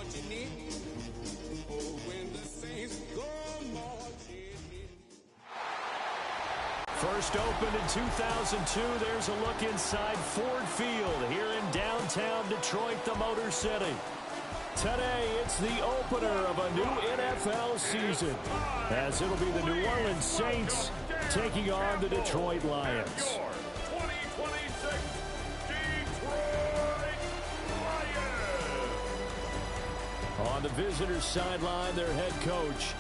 marching in. Oh, when the Saints go marching in. First opened in 2002. There's a look inside Ford Field here in downtown Detroit, the Motor City. Today, it's the opener of a new NFL season, as it'll be the New Orleans Saints taking on the Detroit Lions. On the visitors' sideline, their head coach.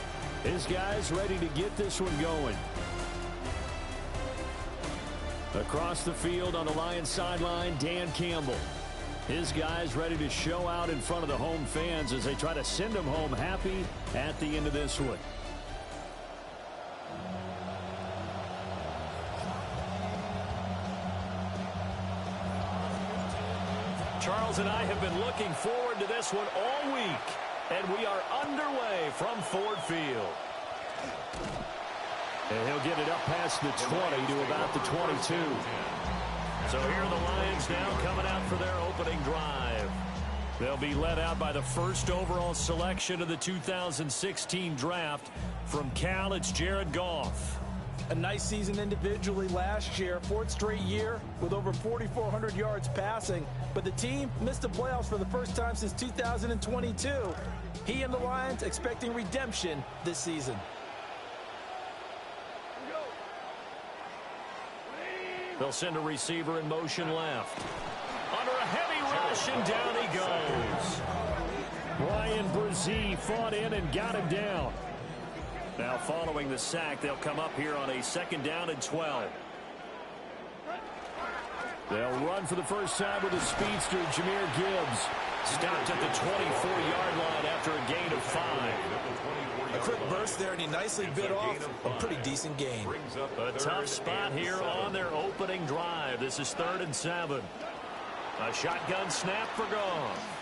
His guys ready to get this one going. Across the field on the Lions sideline, Dan Campbell. His guys ready to show out in front of the home fans as they try to send them home happy at the end of this one. Charles and I have been looking forward to this one all week, and we are underway from Ford Field. And he'll get it up past the 20 to about the 22. So here are the Lions now coming out for their opening drive. They'll be led out by the first overall selection of the 2016 draft. From Cal, it's Jared Goff. A nice season individually last year, fourth straight year with over 4,400 yards passing. But the team missed the playoffs for the first time since 2022. He and the Lions expecting redemption this season. They'll send a receiver in motion left. Under a heavy rush, and down he goes. Ryan Brzee fought in and got him down. Now following the sack, they'll come up here on a second down and 12. They'll run for the first time with the speedster, Jahmyr Gibbs. Stopped at the 24-yard line after a gain of 5. A quick burst there, and he nicely bit off a pretty decent gain. A tough spot here on their opening drive. This is 3rd and 7. A shotgun snap for Goff.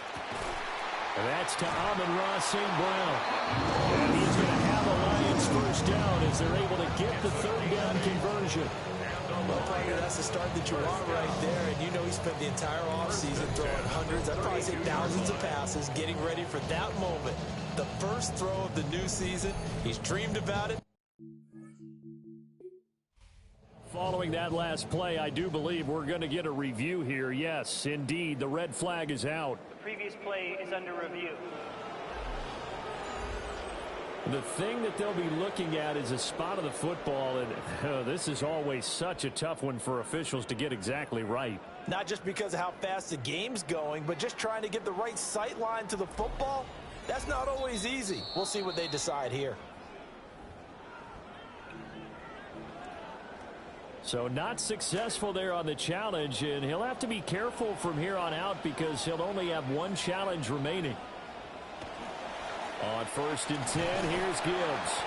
And that's to Amon-Ra St. Brown. And he's going to have a Lions first down as they're able to get the 3rd down conversion. Well, partner, that's the start that you want right there. And you know he spent the entire offseason throwing hundreds, I'd probably say thousands of passes, getting ready for that moment. The first throw of the new season. He's dreamed about it. Following that last play, I do believe we're going to get a review here. Yes, indeed, the red flag is out. The previous play is under review. The thing that they'll be looking at is a spot of the football, and this is always such a tough one for officials to get exactly right. Not just because of how fast the game's going, but just trying to get the right sight line to the football. That's not always easy. We'll see what they decide here. So not successful there on the challenge, and he'll have to be careful from here on out because he'll only have one challenge remaining. On 1st and 10, here's Gibbs.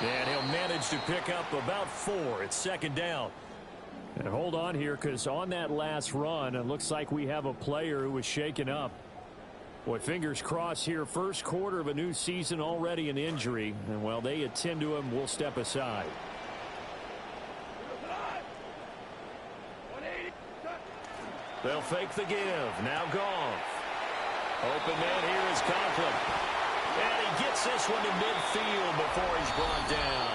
And he'll manage to pick up about 4. It's 2nd down. And hold on here, because on that last run, it looks like we have a player who was shaken up. Boy, fingers crossed here. First quarter of a new season, already an injury. And while they attend to him, we'll step aside. They'll fake the give. Now Goff. Open man here is Conklin. And he gets this one to midfield before he's brought down.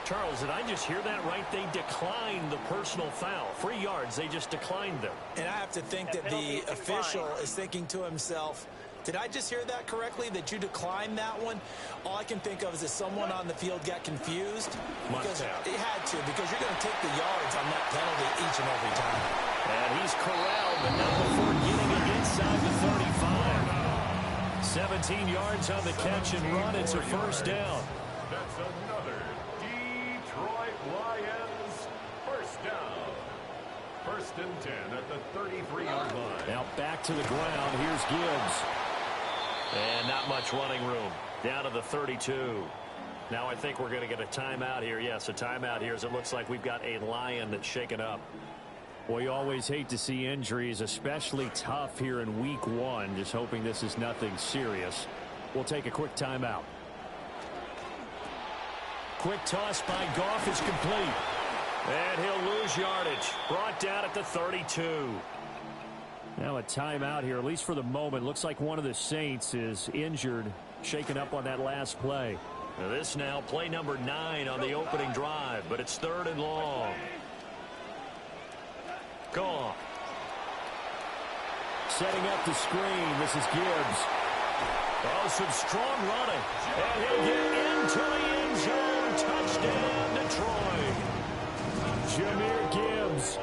Charles, did I just hear that right? They declined the personal foul. 3 yards, they just declined them. And I have to think that the official is thinking to himself, did I just hear that correctly, that you declined that one? All I can think of is that someone on the field got confused. Because he had to, because you're going to take the yards on that penalty each and every time. And he's corralled, but not before getting it inside the 35. 17 yards on the catch and run. It's a first down. That's another Detroit Lions first down. 1st and 10 at the 33-yard line. Now back to the ground. Here's Gibbs. And not much running room. Down to the 32. Now I think we're going to get a timeout here. Yes, a timeout here as it looks like we've got a Lion that's shaken up. Well, you always hate to see injuries, especially tough here in week 1. Just hoping this is nothing serious. We'll take a quick timeout. Quick toss by Goff is complete. And he'll lose yardage. Brought down at the 32. Now a timeout here, at least for the moment. Looks like one of the Saints is injured, shaken up on that last play. This now play number 9 on the opening drive, but it's 3rd and long. Gone. Setting up the screen. This is Gibbs. Oh, some strong running. And he'll get into the end zone. Touchdown, Detroit. Jahmyr Gibbs.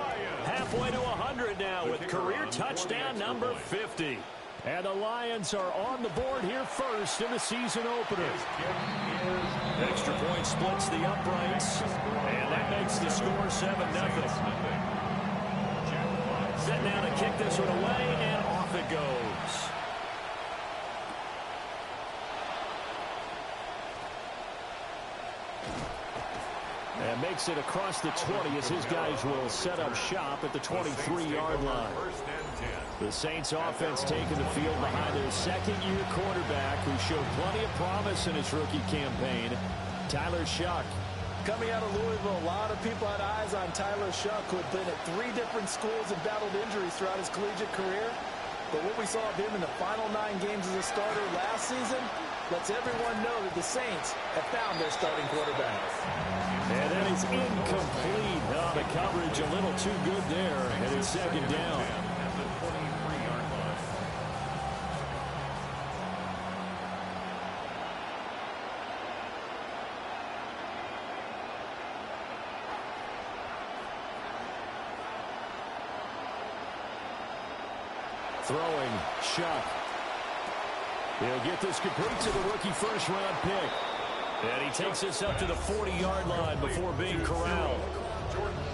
Halfway to 100 now with career touchdown number 50. And the Lions are on the board here first in the season opener. Extra point splits the uprights. And that makes the score 7-0. Set now to kick this one away, and off it goes. And makes it across the 20 as his guys will set up shop at the 23-yard line. The Saints offense taking the field behind their second-year quarterback who showed plenty of promise in his rookie campaign, Tyler Shuck. Coming out of Louisville, a lot of people had eyes on Tyler Shuck, who had been at 3 different schools and battled injuries throughout his collegiate career. But what we saw of him in the final 9 games as a starter last season lets everyone know that the Saints have found their starting quarterback. And that is incomplete. Oh, the coverage a little too good there, and it's 2nd down. Throwing, Shuck. He'll get this complete to the rookie first-round pick. And he takes this up to the 40-yard line before being corralled.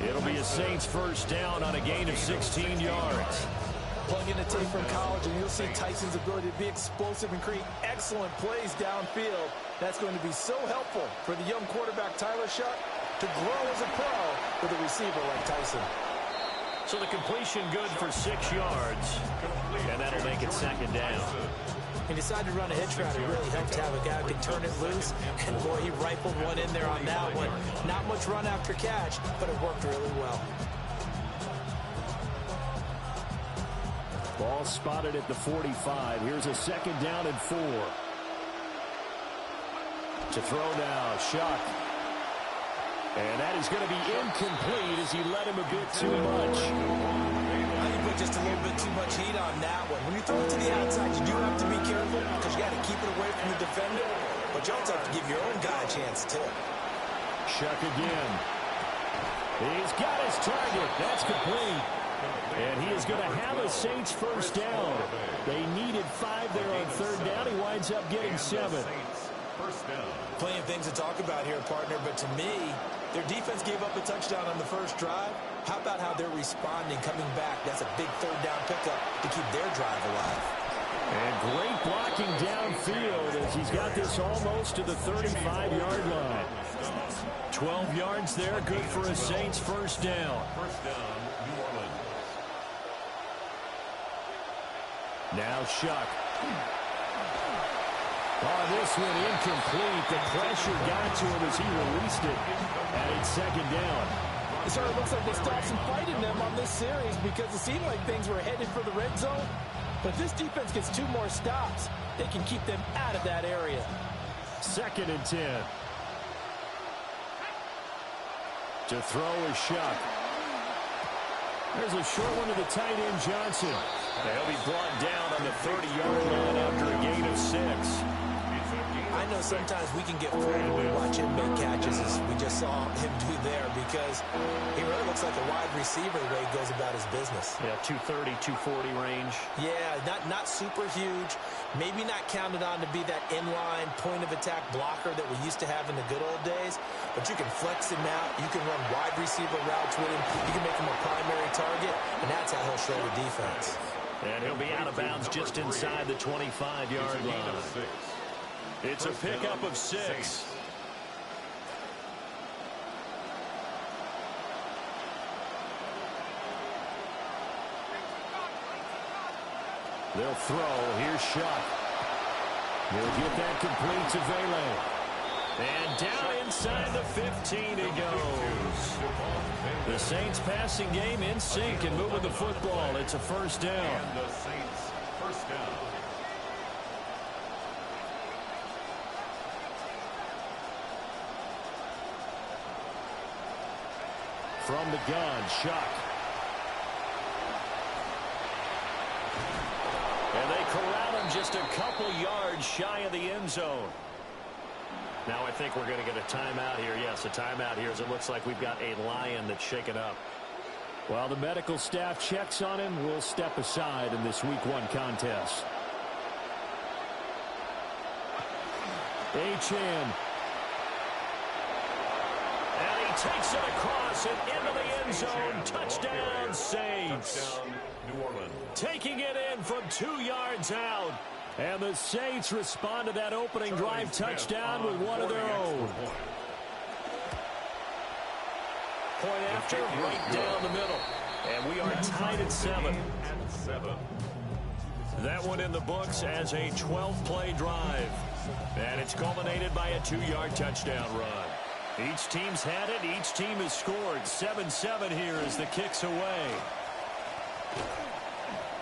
It'll be a Saints first down on a gain of 16 yards. Plug in a tape from college, and you'll see Tyson's ability to be explosive and create excellent plays downfield. That's going to be so helpful for the young quarterback Tyler Shuck to grow as a pro with a receiver like Tyson. So the completion good for 6 yards, and that'll make it 2nd down. He decided to run a hitch route. It really helped to have a guy who can turn it loose, and boy, he rifled one in there on that one. Not much run after catch, but it worked really well. Ball spotted at the 45. Here's a 2nd down and 4. To throw now, Shuck. And that is going to be incomplete as he let him a bit too much. I think put just a little bit too much heat on that one. When you throw it to the outside, you do have to be careful because you got to keep it away from the defender. But you also have to give your own guy a chance, too. Shuck again. He's got his target. That's complete. And he is going to have a Saints first down. They needed 5 there on 3rd down. He winds up getting 7. Plenty of things to talk about here, partner, but to me, their defense gave up a touchdown on the first drive. How about how they're responding, coming back? That's a big 3rd down pickup to keep their drive alive. And great blocking downfield as he's got this almost to the 35-yard line. 12 yards there, good for a Saints first down. New Orleans. Now Shuck. Oh, this one incomplete. The pressure got to him as he released it. And it's 2nd down. It sort of looks like they stopped some fight in them on this series because it seemed like things were headed for the red zone. But this defense gets 2 more stops. They can keep them out of that area. 2nd and 10. To throw is Shuck. There's a short one to the tight end, Johnson. They'll be brought down on the 30-yard line after a gain of 6. I know sometimes we can get fooled when we watch him make catches, as we just saw him do there, because he really looks like a wide receiver the way he goes about his business. Yeah, 230, 240 range. Yeah, not super huge. Maybe not counted on to be that inline point-of-attack blocker that we used to have in the good old days, but you can flex him out. You can run wide receiver routes with him. You can make him a primary target, and that's how he'll show the defense. And he'll be out of bounds just inside the 25-yard line. It's a pickup of 6. They'll throw. Here's Shuck. He'll get that complete to Vele. And down inside the 15 he goes. The Saints passing game in sync and moving the football. It's a first down. And the Saints first down. From the gun, Shuck. And they corral him just a couple yards shy of the end zone. Now I think we're going to get a timeout here. Yes, a timeout here as it looks like we've got a Lion that's shaken up. While the medical staff checks on him, we'll step aside in this Week 1 contest. Ncaa. And he takes it across and into the end zone. Touchdown, Saints. Touchdown, New Orleans. Taking it in from 2 yards out. And the Saints respond to that opening drive touchdown with one of their own. Point after, right down the middle. And we are tied at 7. That one in the books as a 12-play drive. And it's culminated by a 2-yard touchdown run. Each team's had it. Each team has scored. 7-7 here as the kick's away.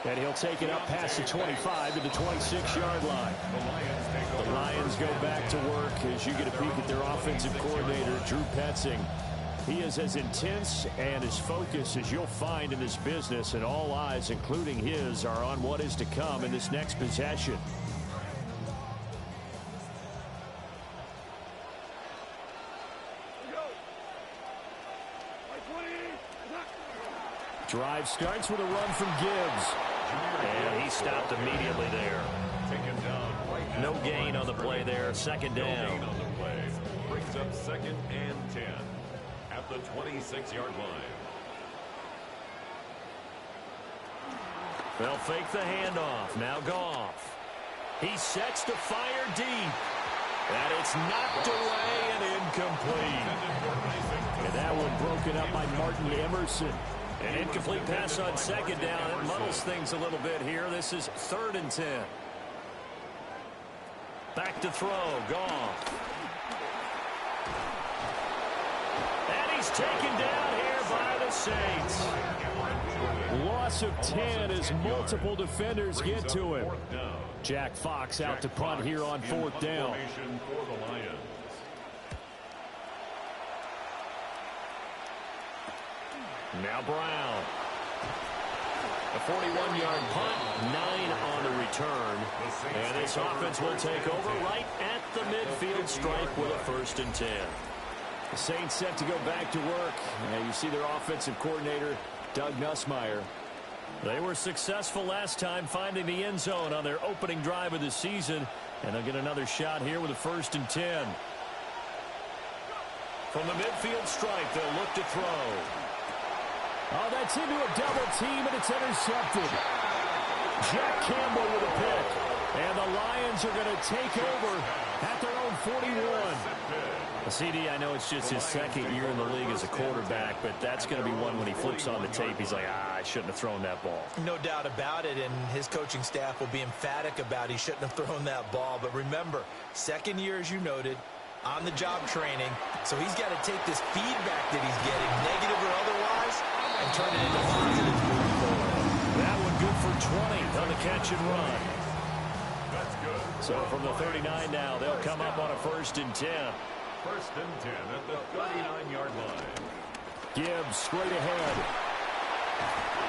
And he'll take it up past the 25 to the 26-yard line. The Lions go back to work as you get a peek at their offensive coordinator, Drew Petzing. He is as intense and as focused as you'll find in this business, and all eyes, including his, are on what is to come in this next possession. Drive starts with a run from Gibbs. And he stopped immediately there. No gain on the play there. Second down. No gain on the play. Brings up 2nd and 10 at the 26-yard line. They'll fake the handoff. Now Goff. He sets to fire deep. And it's knocked away and incomplete. And that one broken up by Martin Emerson. An incomplete pass on second down. It muddles things a little bit here. This is 3rd and 10. Back to throw. Goff. And he's taken down here by the Saints. Loss of 10 as multiple defenders get to him. Jack Fox out to punt here on 4th down. Now Brown. A 41-yard punt, 9 on the return. And this offense will take over right at the midfield stripe with a 1st and 10. The Saints set to go back to work. And you see their offensive coordinator, Doug Nussmeier. They were successful last time finding the end zone on their opening drive of the season. And they'll get another shot here with a 1st and 10. From the midfield stripe, they'll look to throw. Oh, that's into a double team, and it's intercepted. Jack Campbell with a pick. And the Lions are going to take over at their own 41. CD, I know it's just his 2nd year in the league as a quarterback, but that's going to be one when he flips on the tape. He's like, I shouldn't have thrown that ball. No doubt about it, and his coaching staff will be emphatic about he shouldn't have thrown that ball. But remember, 2nd year, as you noted, on-the-job training. So he's got to take this feedback that he's getting, negative or otherwise, and turn it into positives moving forward. That one good for 20 on the catch and run. That's good. So from the 39 now, they'll come up on a 1st and 10. 1st and 10 at the 39-yard line. Gibbs straight ahead.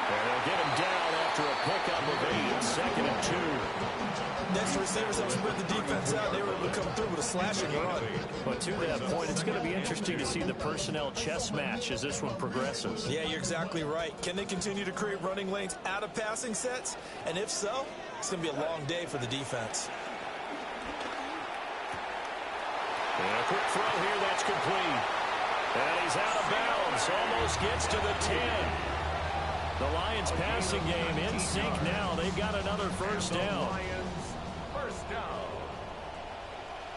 And they'll get him down after a pickup of 8, 2nd and 2. Next receivers have spread the defense out. They were able to come through with a slashing run. But to that point, it's going to be interesting to see the personnel chess match as this one progresses. Yeah, you're exactly right. Can they continue to create running lanes out of passing sets? And if so, it's going to be a long day for the defense. And a quick throw here, that's complete. And he's out of bounds, almost gets to the 10. The Lions passing game in sync now. They've got another 1st down. Lions, 1st down.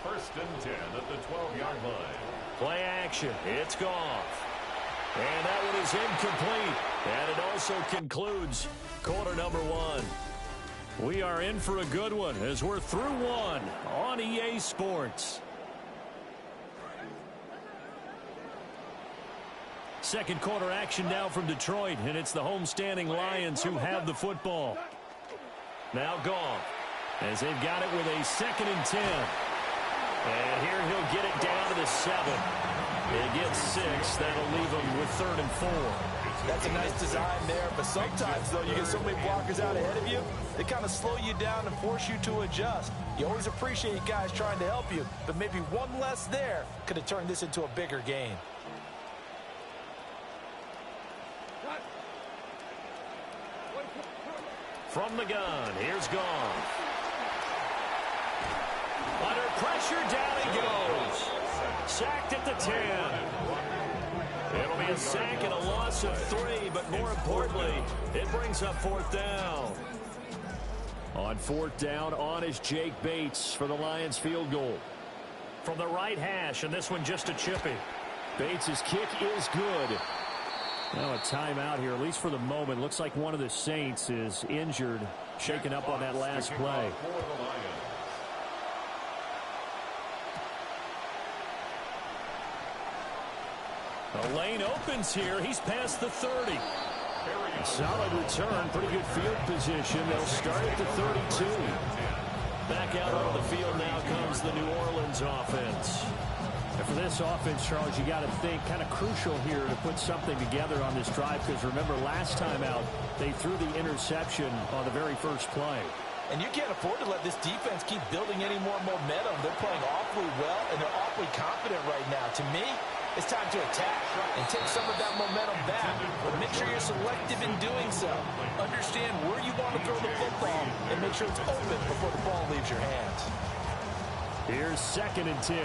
1st and 10 at the 12-yard line. Play action, it's Goff. And that one is incomplete. And it also concludes quarter number 1. We are in for a good one as we're through 1 on EA Sports. second quarter action now from Detroit, and it's the homestanding Lions who have the football. Now Goff, as they've got it with a 2nd and 10. And here he'll get it down to the 7. He gets 6. That'll leave him with 3rd and 4. That's a nice design there, but sometimes, though, you get so many blockers out ahead of you, they kind of slow you down and force you to adjust. You always appreciate guys trying to help you, but maybe one less there could have turned this into a bigger game. From the gun, here's Goff. Under pressure, down he goes. Sacked at the 10. It'll be a sack and a loss of 3, but more importantly, it brings up 4th down. On 4th down, on is Jake Bates for the Lions field goal. From the right hash, and this one just a chippy. Bates' kick is good. Now a timeout here, at least for the moment. Looks like one of the Saints is injured, shaken up on that last play. The lane opens here. He's past the 30. A solid return, pretty good field position. They'll start at the 32. Back out on the field now comes the New Orleans offense. And for this offense, Charles, you got to think kind of crucial here to put something together on this drive, because remember last time out, they threw the interception on the very first play. And you can't afford to let this defense keep building any more momentum. They're playing awfully well, and they're awfully confident right now. To me, it's time to attack and take some of that momentum back. But make sure you're selective in doing so. Understand where you want to throw the football and make sure it's open before the ball leaves your hands. Here's 2nd and 10.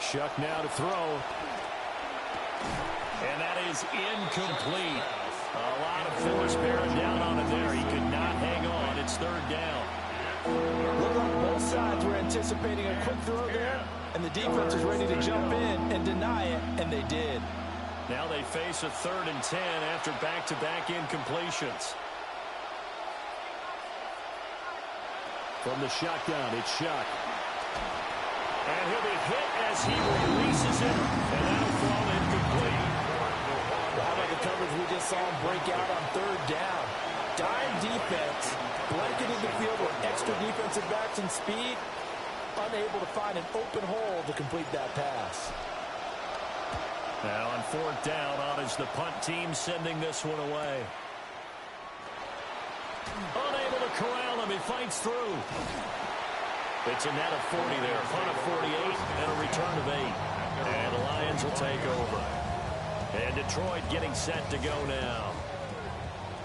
Shuck now to throw. And that is incomplete. A lot of force bearing down on it there. He could not hang on. It's 3rd down. Look like both sides were anticipating a quick throw there, and the defense is ready to jump in and deny it, and they did. Now they face a 3rd and 10 after back-to-back incompletions. From the shotgun, it's Shuck. And he'll be hit as he releases it, and that'll fall incomplete. How about the coverage we just saw him break out on 3rd down? Dime defense, blanketed the field with extra defensive backs and speed, unable to find an open hole to complete that pass. Now on 4th down, on is the punt team sending this one away. Unable to corral him, he fights through. It's a net of 40 there, a punt of 48, and a return of 8. And the Lions will take over. And Detroit getting set to go now.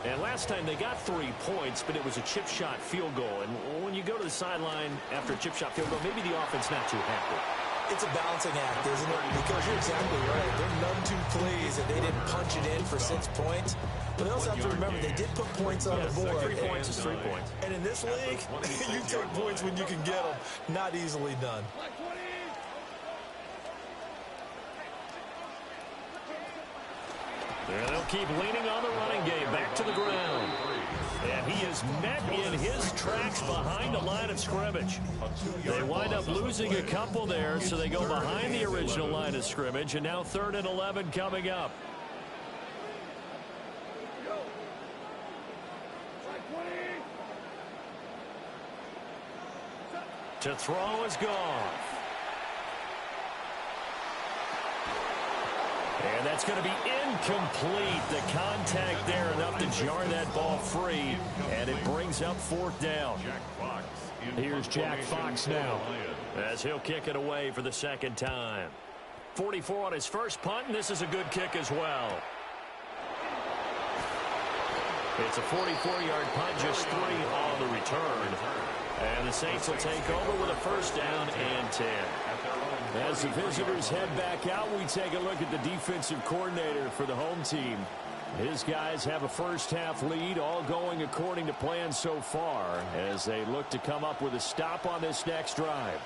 And last time they got 3 points, but it was a chip shot field goal. And when you go to the sideline after a chip shot field goal, maybe the offense not too happy. It's a balancing act, isn't it? Because you're exactly right. They're none too pleased that they didn't punch it in for 6 points. But they also have to remember they did put points on the board. 3 points is 3 points. And in this league, you take points when you can get them. Not easily done. And they'll keep leaning on the running game. Back to the ground. And he is met in his tracks behind the line of scrimmage. They wind up losing a couple there, so they go behind the original line of scrimmage. And now 3rd and 11 coming up. To throw is gone. And that's going to be incomplete. The contact there enough to jar that ball free. And it brings up 4th down. Here's Jack Fox now as he'll kick it away for the 2nd time. 44 on his first punt, and this is a good kick as well. It's a 44-yard punt, just 3 on the return. And the Saints will take over with a 1st down and 10. As the visitors head back out, we take a look at the defensive coordinator for the home team. His guys have a first-half lead, all going according to plan so far, as they look to come up with a stop on this next drive.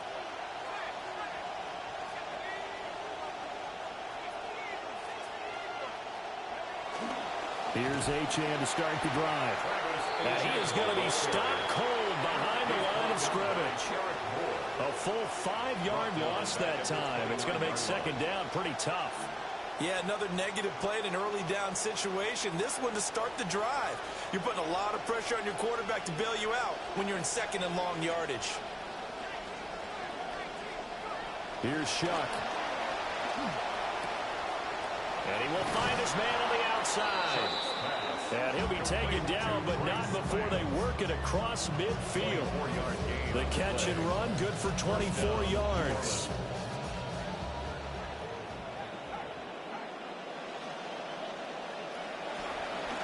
Here's Ncaa to start the drive. And he is going to be stopped cold behind the line of scrimmage. A full 5-yard loss that time. It's going to make second down pretty tough. Yeah, another negative play in an early down situation. This one to start the drive. You're putting a lot of pressure on your quarterback to bail you out when you're in second and long yardage. Here's Shuck. And he will find his man on the outside. And he'll be taken down, but not before they work it across midfield. The catch and run, good for 24 yards.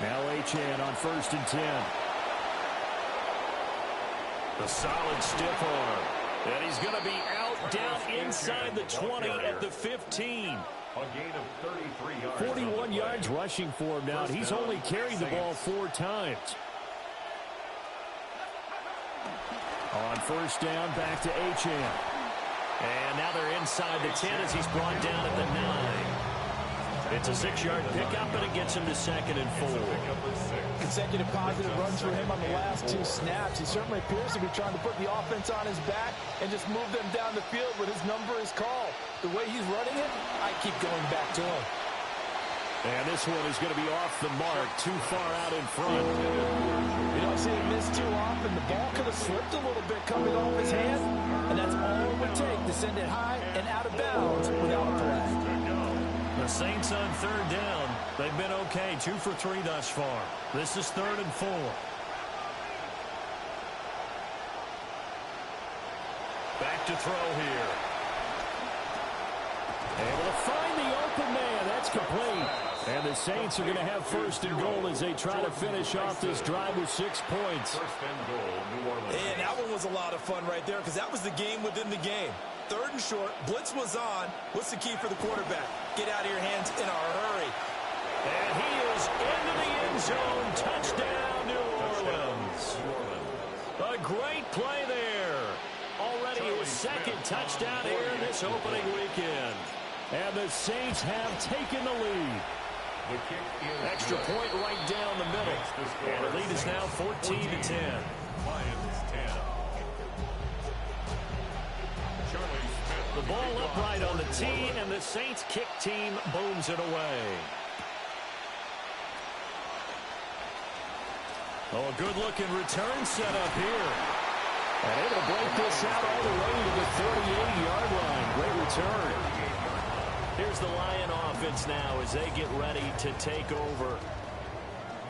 Now Ncaa on 1st and 10. A solid stiff arm. And he's going to be out down inside the 20 at the 15. A gain of 33 yards. 41 yards rushing for him now. He's only carried the ball 4 times. On 1st down, back to Ncaa. And now they're inside the 10 as he's brought down at the 9. It's a 6-yard pickup, and it gets him to 2nd and 4. Consecutive positive runs for him on the last 2 snaps. He certainly appears to be trying to put the offense on his back and just move them down the field when his number is called. The way he's running it, I keep going back to him. And this one is going to be off the mark, too far out in front. You don't see him miss too often. The ball could have slipped a little bit coming off his hand, and that's all it would take to send it high and out of bounds without a flag. The Saints on 3rd down. They've been okay, 2 for 3 thus far. This is 3rd and 4. Back to throw here. Able to find the open man. That's complete. And the Saints are going to have 1st and goal as they try to finish off this drive with 6 points. 1st and goal, New Orleans. And that one was a lot of fun right there because that was the game within the game. 3rd and short, blitz was on. What's the key for the quarterback? Get out of your hands in a hurry. And he is into the end zone. Touchdown, New Orleans. A great play there. Already his 2nd touchdown here in this opening weekend. And the Saints have taken the lead. Extra point right down the middle. And the lead is now 14-10. Lions 10. The ball upright on the tee, and the Saints kick team booms it away. Oh, a good-looking return set up here. And able to break this out all the way to the 38-yard line. Great return. Here's the Lion offense now as they get ready to take over.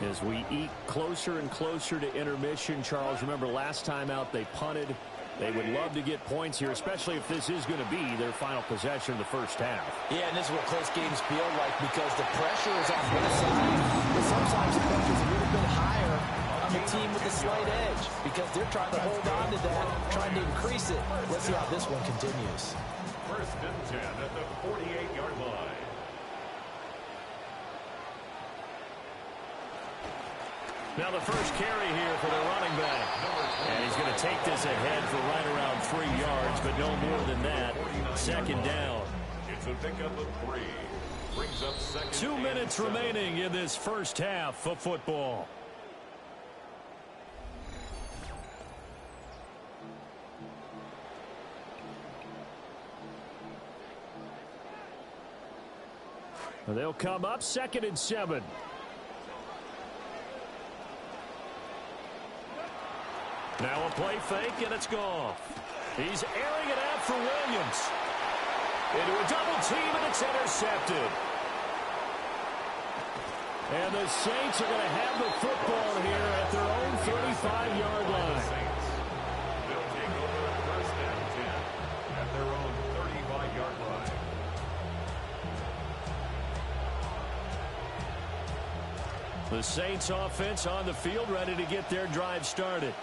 As we eat closer and closer to intermission, Charles, remember last time out they punted. They would love to get points here, especially if this is going to be their final possession of the first half. Yeah, and this is what close games feel like because the pressure is on both sides. But sometimes the pressure is a little bit higher on the team with the slight edge because they're trying to hold on to that, trying to increase it. Let's see how this one continues. 1st and 10 at the 48-yard line. Now the first carry here for the running back. And he's going to take this ahead for right around 3 yards, but no more than that. 2nd down. It's a pickup of 3. Brings up 2nd. 2 minutes remaining in this first half of football. They'll come up 2nd and 7. Now a play fake, and it's gone. He's airing it out for Williams. Into a double team, and it's intercepted. And the Saints are going to have the football here at their own 35-yard line. They'll take over 1st and 10 at their own 35-yard line. The Saints offense on the field, ready to get their drive started.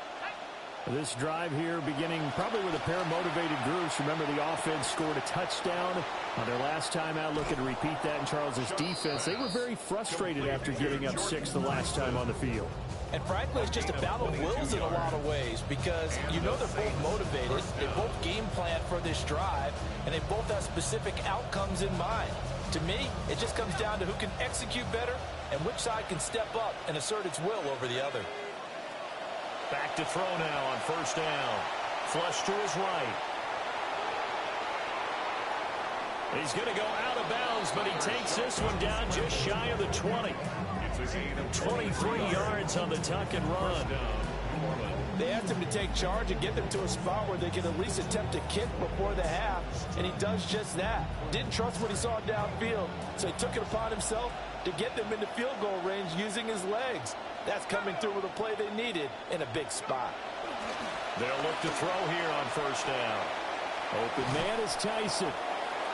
This drive here beginning probably with a pair of motivated groups. Remember, the offense scored a touchdown on their last time out. Looking to repeat that in Charles's defense. They were very frustrated after giving up 6 the last time on the field. And frankly, it's just a battle of wills in a lot of ways because you know they're both motivated. They both game plan for this drive, and they both have specific outcomes in mind. To me, it just comes down to who can execute better and which side can step up and assert its will over the other. Back to throw now on first down. Flush to his right. He's going to go out of bounds, but he takes this one down just shy of the 20. 23 yards on the tuck and run. They asked him to take charge and get them to a spot where they can at least attempt a kick before the half, and he does just that. Didn't trust what he saw downfield, so he took it upon himself to get them into field goal range using his legs. That's coming through with a play they needed in a big spot. They'll look to throw here on first down. Open man is Tyson.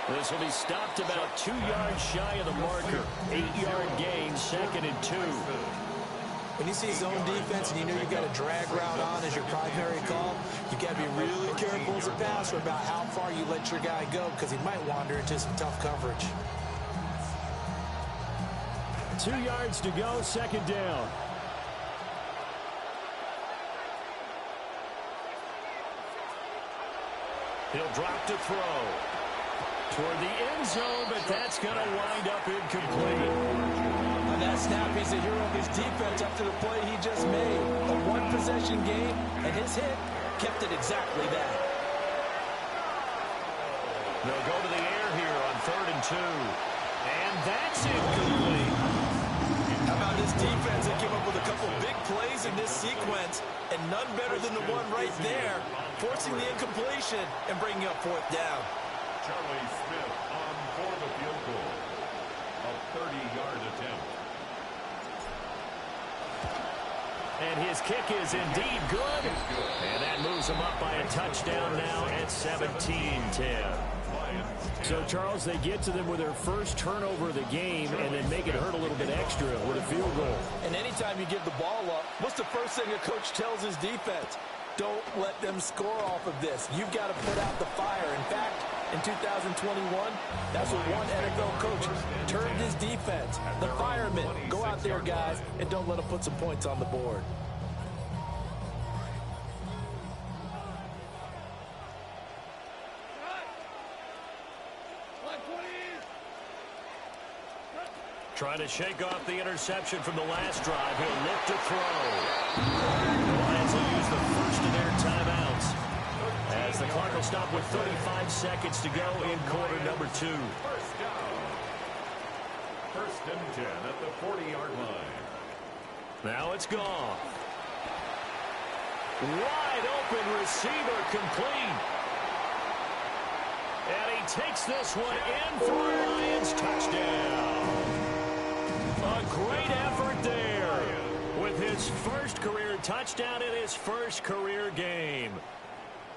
This will be stopped about 2 yards shy of the marker. 8-yard gain, 2nd and 2. When you see zone defense and you know you got a drag route on as your primary call, you got to be really careful as a passer about how far you let your guy go, because he might wander into some tough coverage. 2 yards to go, 2nd down. He'll drop to throw toward the end zone, but that's going to wind up incomplete. On that snap, he's a hero of his defense after the play he just made. A one-possession game, and his hit kept it exactly that. They'll go to the air here on 3rd and 2. And that's incomplete. How about this defense? They came up with a couple big plays in this sequence, and none better than the one right there, forcing the incompletion and bringing up 4th down. Charlie Smith on for the field goal. A 30-yard attempt. And his kick is indeed good. And that moves him up by a touchdown now at 17-10. So, Charles, they get to them with their first turnover of the game and then make it hurt a little bit extra with a field goal. And anytime you give the ball up, what's the first thing a coach tells his defense? Don't let them score off of this. You've got to put out the fire. In fact, in 2021, that's what one NFL coach turned his defense. The firemen. Go out there, guys, and don't let them put some points on the board. Trying to shake off the interception from the last drive. He'll look to throw. The Lions will use the first of their timeouts as the clock will stop with 35 seconds to go in quarter number 2. First down. 1st and 10 at the 40-yard line. Now it's gone. Wide open receiver complete. And he takes this one in for a Lions touchdown. A great effort there with his first career touchdown in his first career game.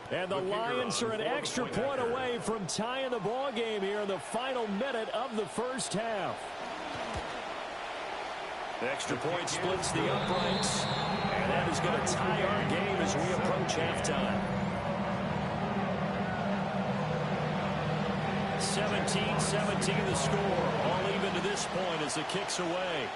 And the Lions are an extra point away from tying the ball game here in the final minute of the first half. Extra point splits the uprights, and that is going to tie our game as we approach halftime. 17-17 the score. All even to this point as the kick's away.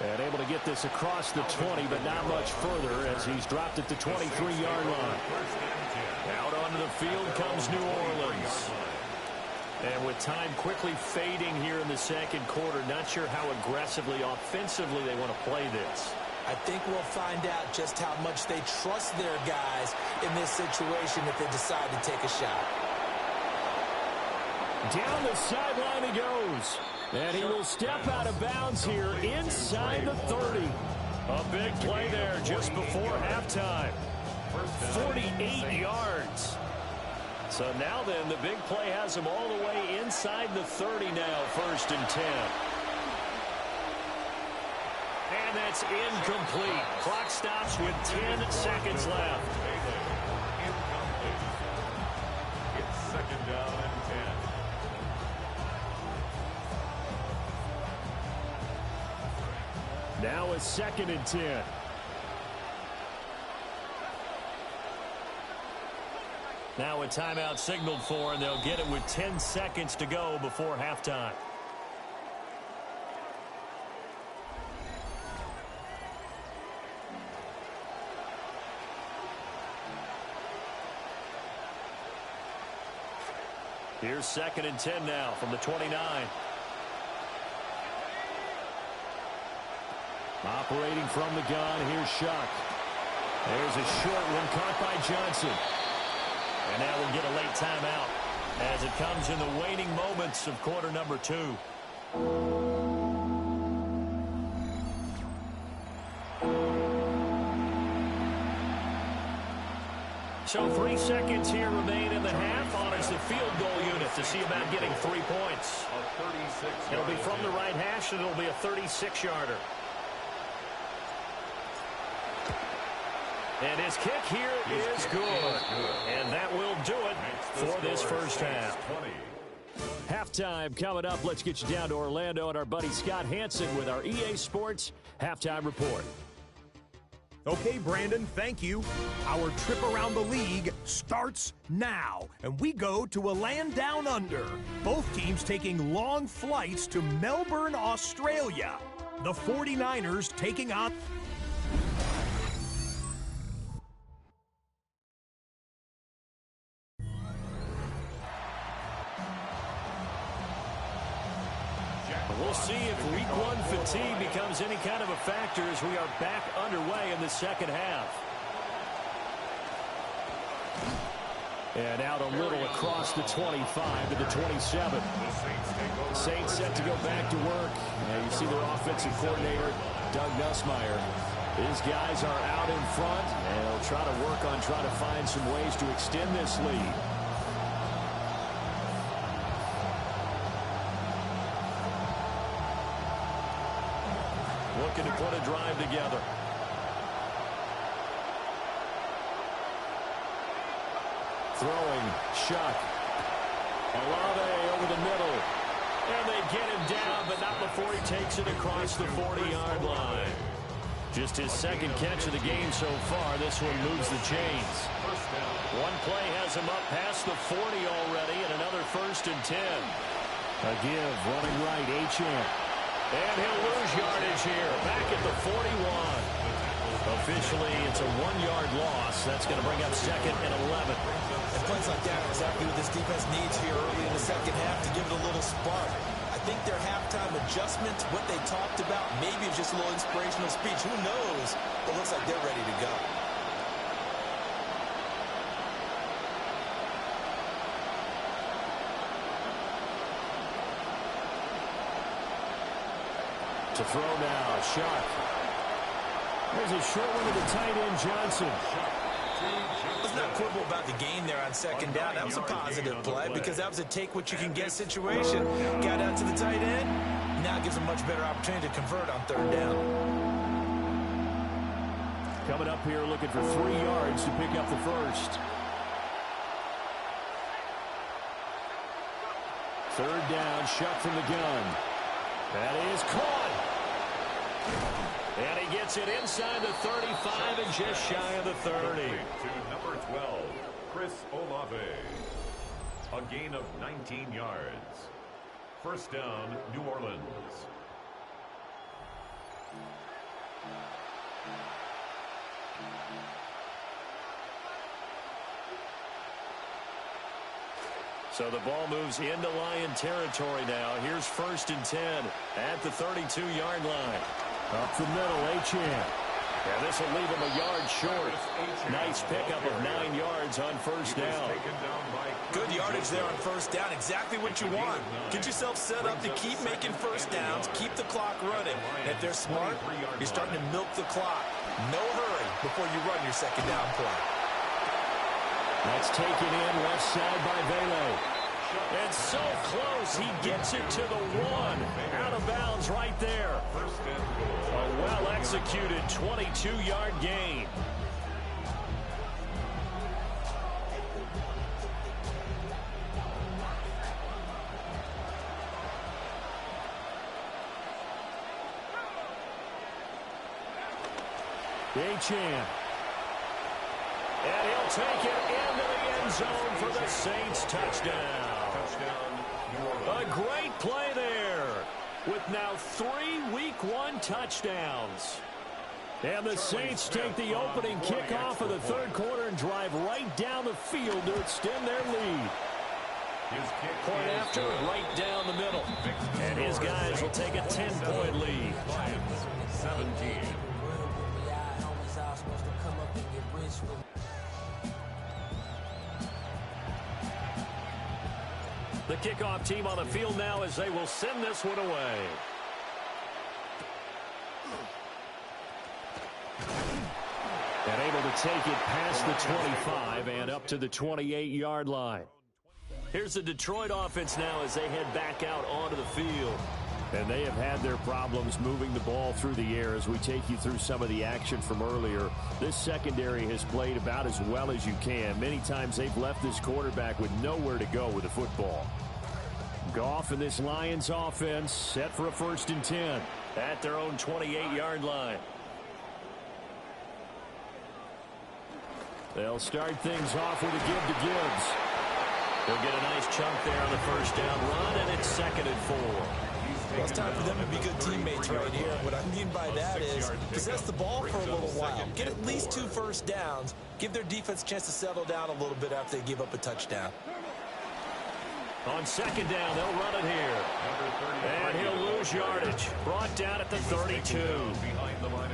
And able to get this across the 20, but not much further as he's dropped at the 23-yard line. Out onto the field comes New Orleans. And with time quickly fading here in the second quarter, not sure how aggressively, offensively they want to play this. I think we'll find out just how much they trust their guys in this situation if they decide to take a shot. Down the sideline he goes. And he will step out of bounds here inside the 30. A big play there just before halftime. 48 yards. So now then, the big play has him all the way inside the 30 now, 1st and 10. And that's incomplete. Clock stops with 10 seconds left. Incomplete. It's 2nd down and 10. Now a 2nd and 10. Now a timeout signaled for, and they'll get it with 10 seconds to go before halftime. Here's 2nd and 10 now from the 29. Operating from the gun, here's Shuck. There's a short one caught by Johnson. And now we'll get a late timeout as it comes in the waning moments of quarter number 2. So 3 seconds here remain in the half. On is the field goal unit to see about getting 3 points. It'll be from the right hash, and it'll be a 36-yarder. And his kick here is good. And that will do it for this first half. Halftime coming up. Let's get you down to Orlando and our buddy Scott Hansen with our EA Sports Halftime Report. Okay, Brandon, thank you. Our trip around the league starts now, and we go to a land down under. Both teams taking long flights to Melbourne, Australia. The 49ers taking on... We'll see if week 1 fatigue becomes any kind of a factor as we are back underway in the second half. And out a little across the 25 to the 27. Saints set to go back to work. And you see their offensive coordinator, Doug Nussmeier. His guys are out in front, and they'll try to work on trying to find some ways to extend this lead. Looking to put a drive together. Throwing, Shuck. Olave over the middle. And they get him down, but not before he takes it across the 40-yard line. Just his second catch of the game so far. This one moves the chains. One play has him up past the 40 already, and another 1st and 10. A give, running right, Ncaa. And he'll lose yardage here, back at the 41. Officially, it's a 1-yard loss. That's going to bring up 2nd and 11. And plays like that are exactly what this defense needs here early in the second half to give it a little spark. I think their halftime adjustment, what they talked about, maybe it's just a little inspirational speech. Who knows? It looks like they're ready to go. To throw now, Shuck. There's a short one to the tight end, Johnson. Let's not quibble about the gain there on 2nd down. That was a positive play because that was a take-what-you-can-get situation. Got out to the tight end. Now gives them much better opportunity to convert on 3rd down. Coming up here looking for 3 yards to pick up the first. 3rd down, Shuck from the gun. That is caught. And he gets it inside the 35 and just shy of the 30. To number 12, Chris Olave. A gain of 19 yards. 1st down, New Orleans. So the ball moves into Lion territory now. Here's 1st and 10 at the 32-yard line. Up the middle, Ncaa. Yeah, this will leave him a yard short. Nice pickup of 9 yards on 1st down. Good yardage there on 1st down. Exactly what you want. Get yourself set up to keep making 1st downs, keep the clock running. And if they're smart, you're starting to milk the clock. No hurry before you run your 2nd down play. That's taken in left side by Vele. And so close, he gets it to the 1. Out of bounds right there. A well-executed 22-yard gain. Ncaa. And he'll take it into the end zone for the Saints touchdown. A great play there with now 3 Week 1 touchdowns. And the Saints take the opening kickoff of the 3rd quarter and drive right down the field to extend their lead. Point after, right down the middle. And his guys will take a 10-point lead. 17. The kickoff team on the field now as they will send this one away. And able to take it past the 25 and up to the 28-yard line. Here's the Detroit offense now as they head back out onto the field. And they have had their problems moving the ball through the air as we take you through some of the action from earlier. This secondary has played about as well as you can. Many times they've left this quarterback with nowhere to go with the football. Goff and this Lions offense set for a 1st and 10 at their own 28-yard line. They'll start things off with a give to Gibbs. They'll get a nice chunk there on the 1st down run, and it's 2nd and 4. Well, it's time for them to be good teammates right here. What I mean by that is possess the ball for a little while. Get at least 2 first downs. Give their defense a chance to settle down a little bit after they give up a touchdown. On 2nd down, they'll run it here. And he'll lose yardage. Brought down at the 32.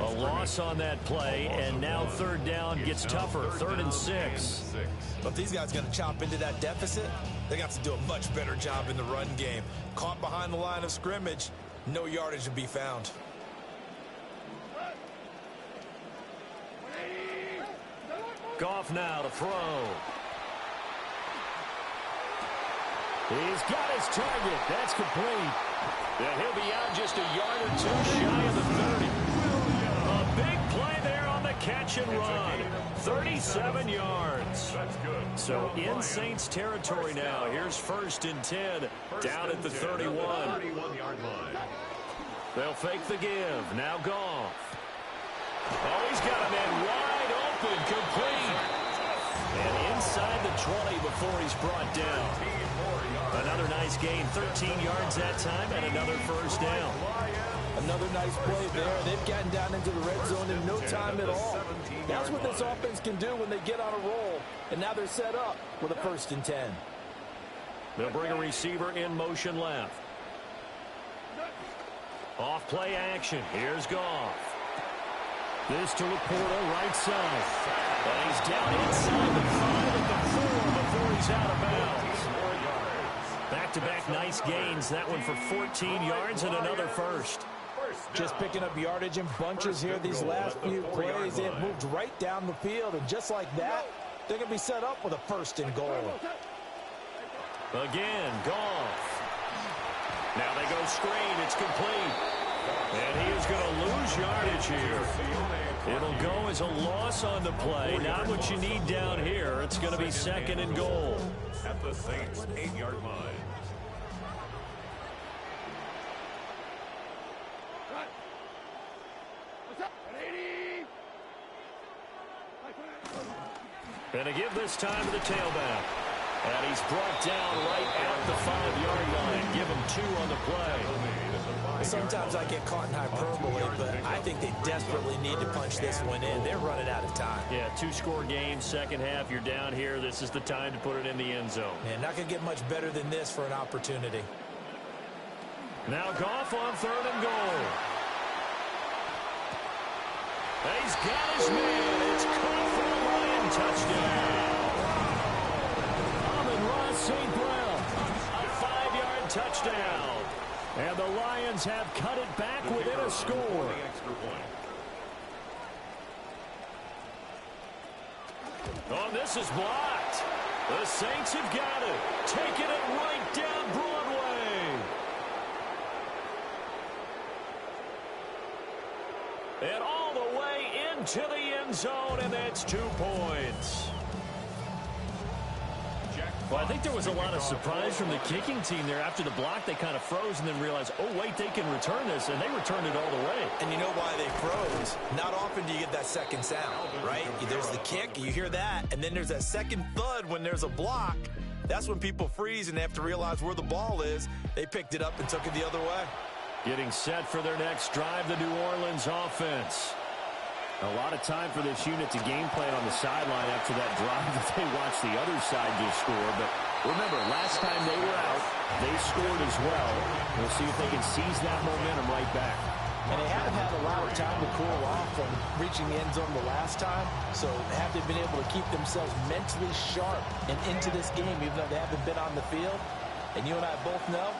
A loss on that play, and now 3rd down gets tougher. 3rd and 6. But if these guys are going to chop into that deficit, they got to do a much better job in the run game. Caught behind the line of scrimmage, no yardage to be found. Goff now to throw. He's got his target. That's complete. And he'll be out just a yard or 2 shy of the 30. A big play there on the catch and run. 37 yards. So in Saints territory now. Here's 1st and 10 down at the 31. They'll fake the give. Now Goff. Oh, he's got a man wide open. Complete. And inside the 20 before he's brought down. Another nice gain, 13 yards that time, and another 1st down. Another nice play there. They've gotten down into the red zone in no time at all. That's what this offense can do when they get on a roll. And now they're set up with a 1st and 10. They'll bring a receiver in motion left. Off play action. Here's Goff. This to Laporta, right side. And he's down inside the 5 at the 4 before he's out of bounds. Back-to-back nice gains. That one for 14 yards and another 1st. Just picking up yardage in bunches here these last few plays. They have moved right down the field, and just like that, they're going to be set up with a 1st and goal. Again, Goff. Now they go screen. It's complete. And he is going to lose yardage here. It'll go as a loss on the play. Not what you need down here. It's going to be 2nd and goal. At the Saints' 8-yard line. And a give this time to the tailback. And he's brought down right at the 5-yard line. Give him 2 on the play. Sometimes I get caught in hyperbole, but I think they desperately need to punch this one in. They're running out of time. Yeah, 2-score game, 2nd half. You're down here. This is the time to put it in the end zone. Man, not going to get much better than this for an opportunity. Now Goff on 3rd and goal. And he's got his man. It's caught for a Lion touchdown. Amon-Ra St. Brown, a 5-yard touchdown. And the Lions have cut it back within a score. Oh, this is blocked. The Saints have got it. Taking it right down Broadway. And all the way into the end zone, and that's 2 points. Well, I think there was a lot of surprise from the kicking team there. After the block, they kind of froze and then realized, oh, wait, they can return this, and they returned it all the way. And you know why they froze? Not often do you get that second sound, right? There's the kick, you hear that, and then there's that second thud when there's a block. That's when people freeze and they have to realize where the ball is. They picked it up and took it the other way. Getting set for their next drive, the New Orleans offense. A lot of time for this unit to game plan on the sideline after that drive that they watched the other side just score, but Remember, last time they were out, they scored as well. We'll see if they can seize that momentum right back. And they haven't had a lot of time to cool off from reaching the end zone the last time, so have they been able to keep themselves mentally sharp and into this game, even though they haven't been on the field? And you and I both know,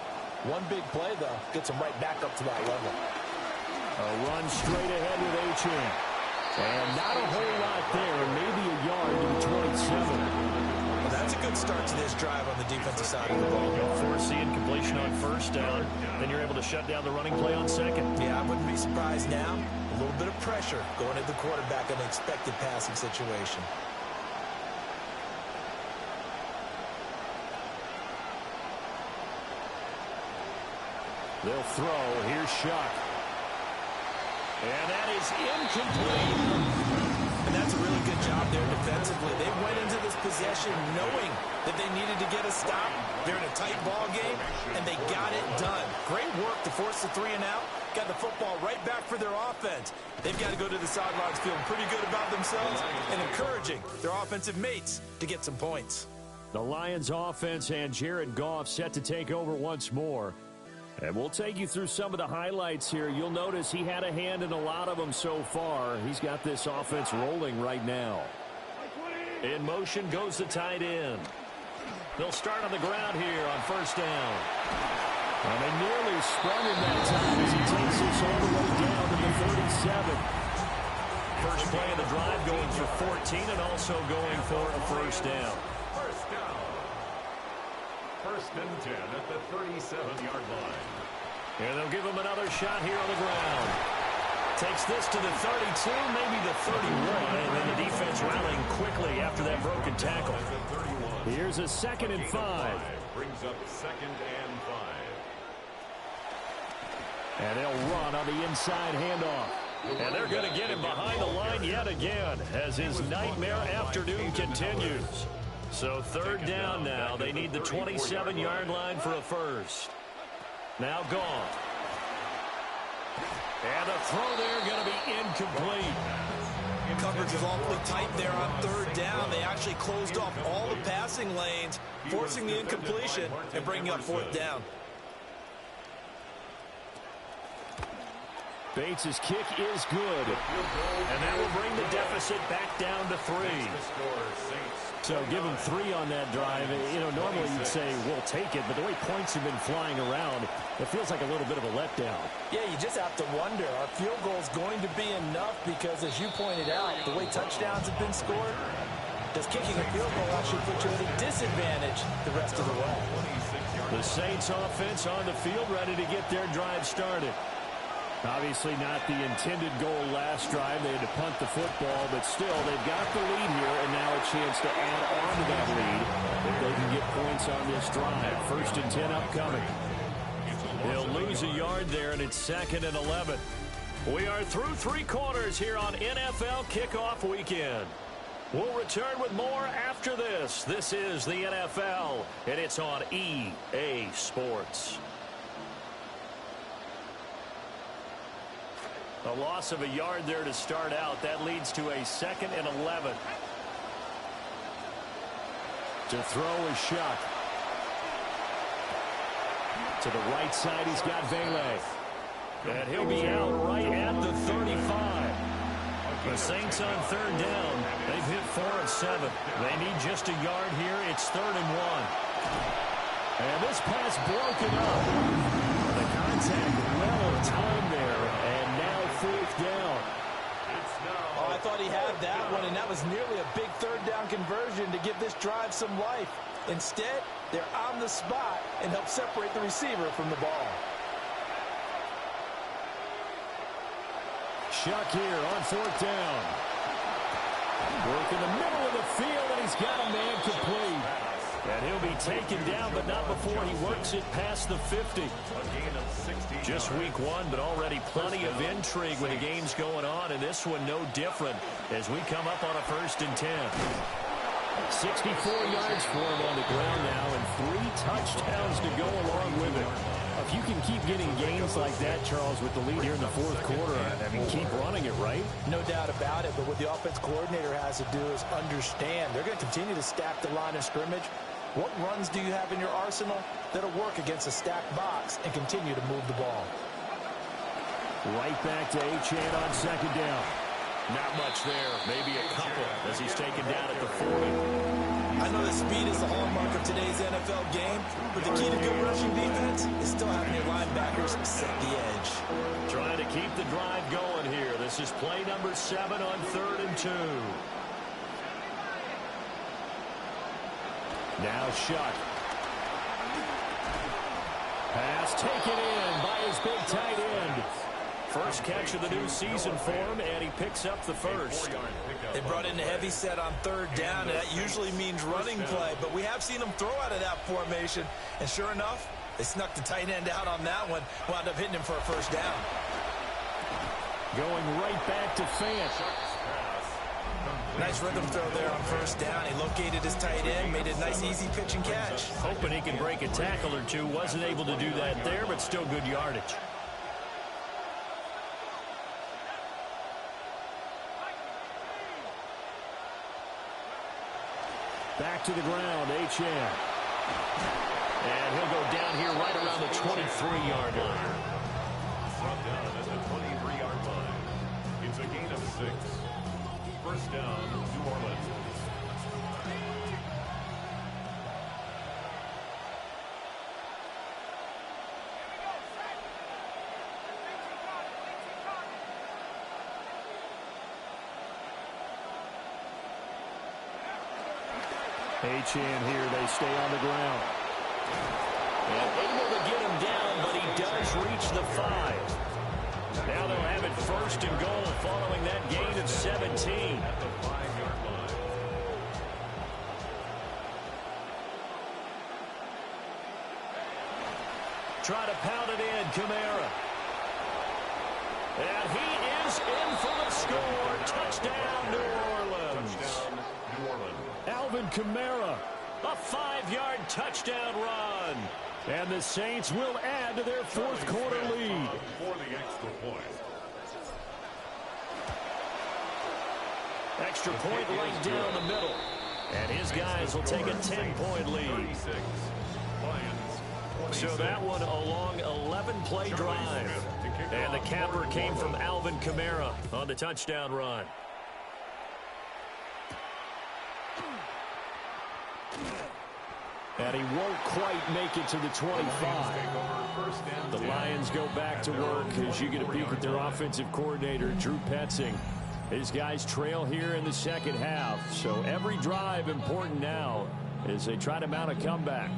one big play, though, gets them right back up to that level. A run straight ahead with Ncaa. And not a whole lot there, maybe a yard to the 27. Well, that's a good start to this drive on the defensive side of the ball. Force the incompletion on first down, then you're able to shut down the running play on second. Yeah, I wouldn't be surprised now. A little bit of pressure going at the quarterback in an expected passing situation. They'll throw. Here's Shuck. And that is incomplete. And that's a really good job there defensively. They went into this possession knowing that they needed to get a stop. They're in a tight ball game, and they got it done. Great work to force the 3 and out. Got the football right back for their offense. They've got to go to the sidelines feeling pretty good about themselves and encouraging their offensive mates to get some points. The Lions offense and Jared Goff set to take over once more. And we'll take you through some of the highlights here. You'll notice he had a hand in a lot of them so far. He's got this offense rolling right now. In motion goes the tight end. They'll start on the ground here on first down. And they nearly sprung him that time as he takes this all the way down to the 37. First play of the drive going for 14 and also going for a first down. First down. First and 10 at the 37-yard line. And they'll give him another shot here on the ground. Takes this to the 32, maybe the 31, and then the defense rallying quickly after that broken tackle. Here's a 2nd and 5. Brings up 2nd and 5. And they'll run on the inside handoff. And they're going to get him behind the line yet again as his nightmare afternoon continues. So 3rd down now. They need the 27-yard line for a first. Now gone. And the throw there going to be incomplete. Coverage is awfully tight there on 3rd down. They actually closed off all the passing lanes, forcing the incompletion and bringing up 4th down. Bates' kick is good. And that will bring the deficit back down to 3. So give him 3 on that drive. You know, normally you'd say, we'll take it, but the way points have been flying around, it feels like a little bit of a letdown. Yeah, you just have to wonder, are field goals going to be enough? Because as you pointed out, the way touchdowns have been scored, does kicking a field goal actually put you at a disadvantage the rest of the way? The Saints offense on the field ready to get their drive started. Obviously not the intended goal last drive. They had to punt the football, but still, they've got the lead here, and now a chance to add on to that lead if they can get points on this drive. 1st and 10 upcoming. They'll lose a yard there, and it's 2nd and 11. We are through 3 quarters here on NFL Kickoff Weekend. We'll return with more after this. This is the NFL, and it's on EA Sports. A loss of a yard there to start out. That leads to a 2nd and 11. To throw is Shuck. To the right side, he's got Vele. And he'll be out right at the 35. The Saints on 3rd down. They've hit 4 of 7. They need just a yard here. It's 3rd and 1. And this pass broken up. The contact well timed there. And now 4th down. Oh, I thought he had that one, and that was nearly a big 3rd down conversion to give this drive some life. Instead, they're on the spot and help separate the receiver from the ball. Shuck here on 4th down. Work in the middle of the field, and he's got a man complete. And he'll be taken down, but not before he works it past the 50. Just week 1, but already plenty of intrigue with the games going on, and this one no different as we come up on a 1st and 10. 64 yards for him on the ground now, and 3 touchdowns to go along with it. If you can keep getting gains like that, Charles, with the lead here in the 4th quarter, I mean, keep running it, right? No doubt about it, but what the offense coordinator has to do is understand they're going to continue to stack the line of scrimmage What runs do you have in your arsenal that'll work against a stacked box and continue to move the ball? Right back to Ncaa on second down. Not much there. Maybe a couple as he's taken down at the 40. I know that speed is the hallmark of today's NFL game, but the key to good rushing defense is still having your linebackers set the edge. Trying to keep the drive going here. This is play number 7 on 3rd and 2. Now Shuck. Pass taken in by his big tight end. First catch of the new season for him, and he picks up the first. They brought in a heavy set on 3rd down, and that usually means running play, but we have seen them throw out of that formation, and sure enough, they snuck the tight end out on that one, wound up hitting him for a first down. Going right back to Fant. Nice rhythm throw there on 1st down. He located his tight end, made a nice easy pitch and catch. Hoping he can break a tackle or two. Wasn't able to do that there, but still good yardage. Back to the ground, Ncaa. And he'll go down here right around the 23-yard line. Brought down at the 23-yard line. It's a gain of 6. First down, New Orleans. Ncaa here, they stay on the ground. And able to get him down, but he does reach the 5. Now they'll have it 1st and goal following that gain of 17. At the 5-yard line. Try to pound it in, Kamara. And he is in for the score. Touchdown, New Orleans. Touchdown, New Orleans. Alvin Kamara, a 5-yard touchdown run. And the Saints will add to their 4th quarter lead. For the extra point. Extra point right down the middle. And his guys will take a 10-point lead. 36. Lions. So that one a long 11-play drive. And the capper came from Alvin Kamara on the touchdown run. And he won't quite make it to the 25. The Lions go back to work as you get a peek at their offensive coordinator, Drew Petzing. His guys trail here in the second half. So every drive important now as they try to mount a comeback.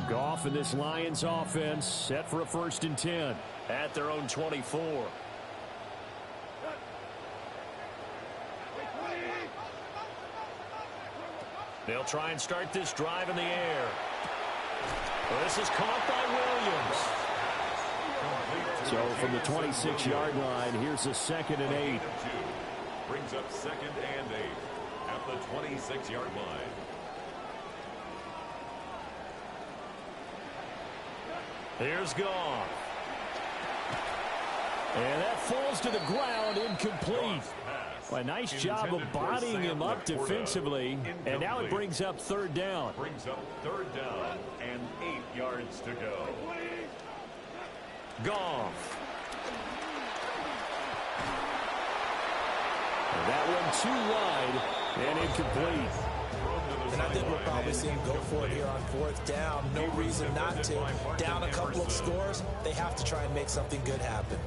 Goff and this Lions offense set for a 1st and 10 at their own 24. They'll try and start this drive in the air. Well, this is caught by Williams. So from the 26-yard line, here's a 2nd and 8. Brings up 2nd and 8 at the 26-yard line. Here's Goff. And that falls to the ground, incomplete. A nice job of bodying him up defensively, and now it brings up 3rd down. Brings up 3rd down and 8 yards to go. Goff. And that one too wide and incomplete. And I think we'll probably see him go for it here on 4th down. No reason not to. Down a couple of scores, they have to try and make something good happen.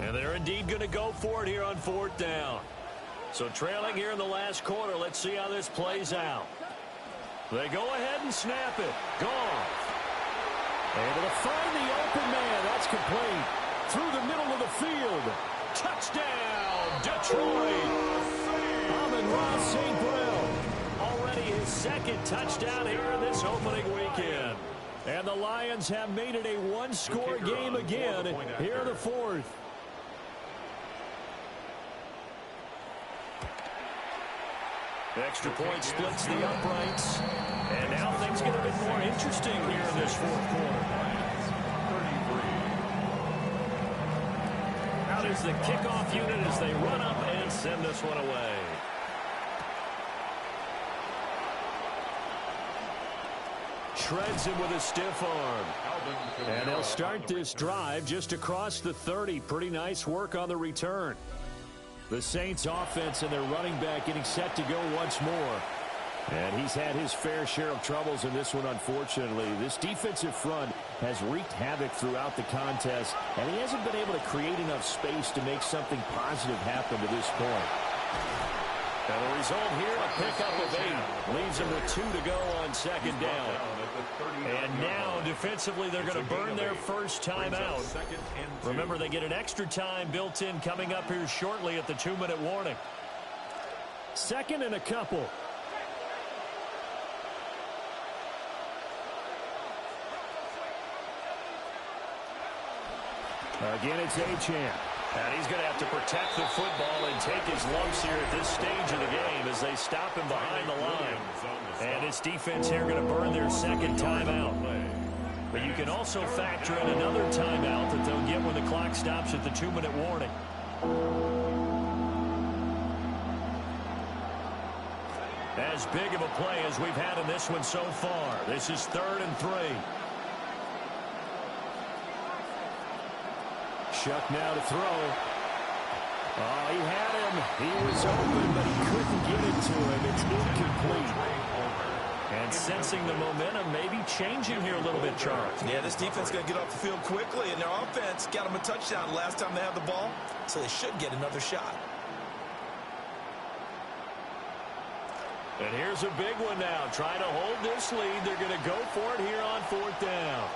And they're indeed going to go for it here on 4th down. So trailing here in the last quarter, let's see how this plays out. They go ahead and snap it. Goff. Able to find the open man. That's complete. Through the middle of the field. Touchdown, Detroit. Amon-Ra St. Brown. Already his 2nd touchdown here in this opening weekend. And the Lions have made it a one-score game again here in the 4th. Extra point splits the uprights. And now things get a bit more interesting here in this 4th quarter. is the kickoff unit as they run up and send this one away. Shreds him with a stiff arm. And they'll start this drive just across the 30. Pretty nice work on the return. The Saints offense and their running back getting set to go once more. And he's had his fair share of troubles in this one, unfortunately. This defensive front has wreaked havoc throughout the contest, and he hasn't been able to create enough space to make something positive happen to this point. And the result here, a pickup of 8. Leaves them with 2 to go on second down. And now, defensively, they're going to burn their first timeout. Remember, they get an extra time built in coming up here shortly at the 2-minute warning. Second and a couple. Again, it's Ncaa. And he's going to have to protect the football and take his lumps here at this stage of the game as they stop him behind the line. And this defense here going to burn their second timeout. But you can also factor in another timeout that they'll get when the clock stops at the 2-minute warning. As big of a play as we've had in this one so far. This is 3rd and 3. Shuck now to throw. Oh, he had him. He was open, but he couldn't get it to him. It's incomplete. And sensing the momentum maybe changing here a little bit, Charles. Yeah, this defense is going to get off the field quickly, and their offense got them a touchdown last time they had the ball, so they should get another shot. And here's a big one now. Trying to hold this lead. They're going to go for it here on 4th down.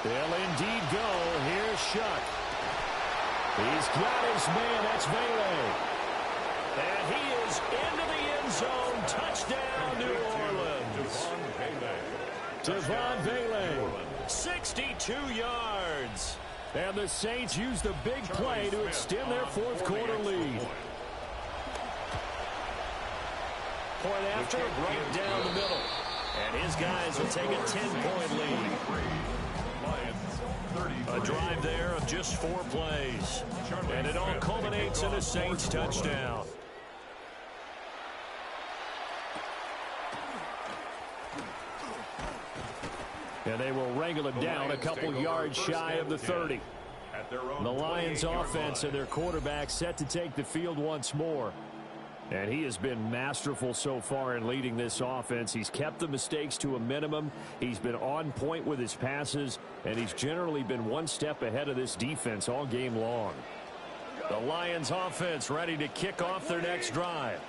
They'll indeed go. Here's Shuck. He's got his man. That's Vele. And he is into the end zone. Touchdown, New Orleans. Devon Vele. 62 yards. And the Saints use the big play to extend their 4th quarter lead. Point after, right down the middle. And his guys will take a 10-point lead. A drive there of just 4 plays. And it all culminates in a Saints touchdown. And they will wrangle him down a couple yards shy of the 30. The Lions offense and their quarterback set to take the field once more. And he has been masterful so far in leading this offense. He's kept the mistakes to a minimum. He's been on point with his passes, and he's generally been one step ahead of this defense all game long. The Lions offense ready to kick off their next drive.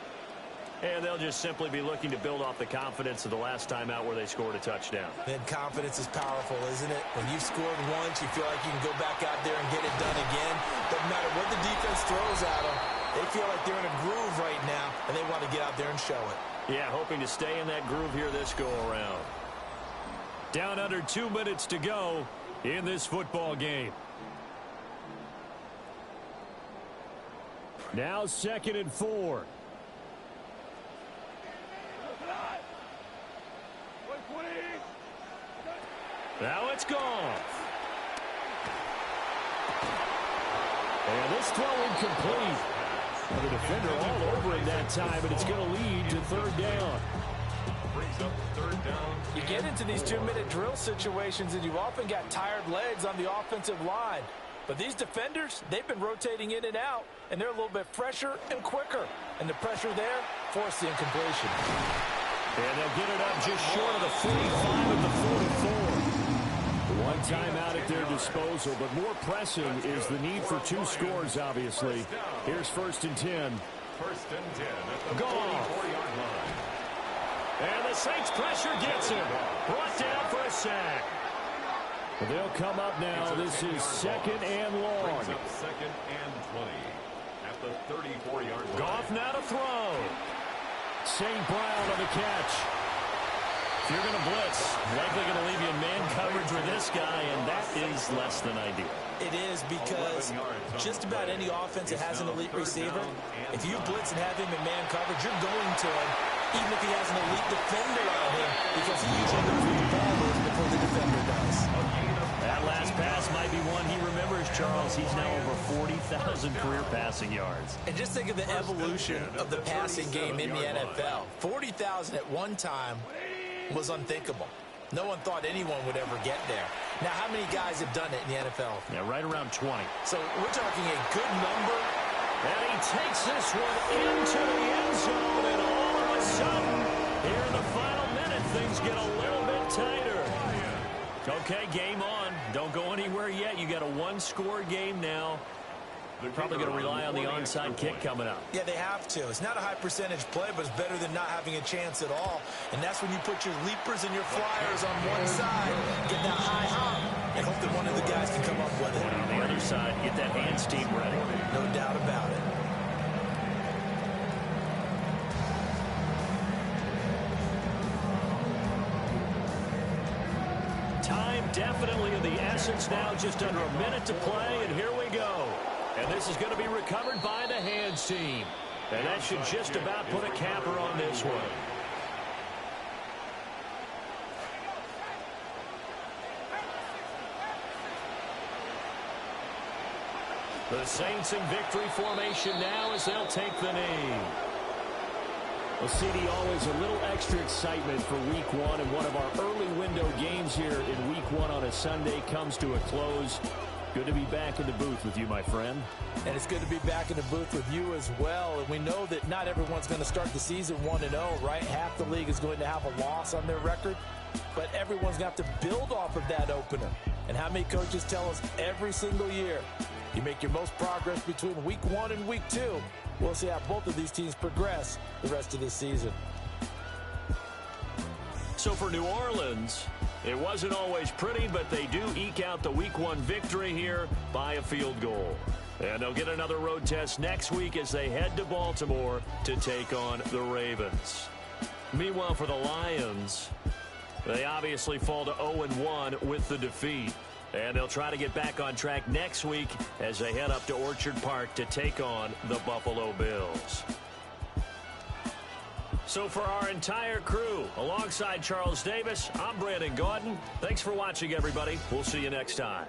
And they'll just simply be looking to build off the confidence of the last time out where they scored a touchdown. And confidence is powerful, isn't it? When you've scored once, you feel like you can go back out there and get it done again. Doesn't matter what the defense throws at them. They feel like they're in a groove right now, and they want to get out there and show it. Yeah, hoping to stay in that groove here this go-around. Down under 2 minutes to go in this football game. Now 2nd and 4. Now it's gone. And this throw incomplete. The defender all over it that time, and it's going to lead to 3rd down. You get into these 2-minute drill situations, and you often got tired legs on the offensive line. But these defenders, they've been rotating in and out, and they're a little bit fresher and quicker. And the pressure there forced the incompletion. And they'll get it up just short of the 45 of the 44. One timeout at their disposal, but more pressing is the need for 2 scores, obviously. Here's 1st and 10. 1st and 10 at the 44-yard line. And the Saints pressure gets him. Brought down for a sack. They'll come up now. This is 2nd and long. 2nd and 20 at the 34-yard line. Goff now to throw. St. Brown on the catch. If you're going to blitz, likely going to leave you in man coverage with this guy, and that is less than ideal. It is, because just about any offense that has an elite receiver, if you blitz and have him in man coverage, you're going to him. even if he has an elite defender on him, because he usually knows where the ball is before the defender does. That last pass might be one he remembers, Charles. He's now over 40,000 career passing yards. And just think of the evolution of the passing game in the NFL. 40,000 at one time was unthinkable. No one thought anyone would ever get there. Now, how many guys have done it in the NFL? Yeah, right around 20. So we're talking a good number. And he takes this one into the end zone, and all of a sudden, here in the final minute, things get a little bit tighter. Okay, game on. Don't go anywhere yet. You got a one-score game now. They're probably going to rely on the onside kick coming up. Yeah, they have to. It's not a high-percentage play, but it's better than not having a chance at all. And that's when you put your leapers and your flyers on one side, get that high hop, and hope that one of the guys can come up with it. On the other side, get that hands team ready. No doubt about it. Time definitely of the essence now, just under a minute to play, and here we go. And this is going to be recovered by the hands team. And that should just about put a capper on this one. The Saints in victory formation now as they'll take the knee. Well, CD, always a little extra excitement for week one, and one of our early window games here in week one on a Sunday comes to a close. Good to be back in the booth with you, my friend. And it's good to be back in the booth with you as well. And we know that not everyone's going to start the season 1-0, right? Half the league is going to have a loss on their record. But everyone's going to have to build off of that opener. And how many coaches tell us every single year, you make your most progress between week 1 and week 2. We'll see how both of these teams progress the rest of this season. So for New Orleans, it wasn't always pretty, but they do eke out the week 1 victory here by a field goal. And they'll get another road test next week as they head to Baltimore to take on the Ravens. Meanwhile, for the Lions, they obviously fall to 0-1 with the defeat. And they'll try to get back on track next week as they head up to Orchard Park to take on the Buffalo Bills. So for our entire crew, alongside Charles Davis, I'm Brandon Gaudin. Thanks for watching, everybody. We'll see you next time.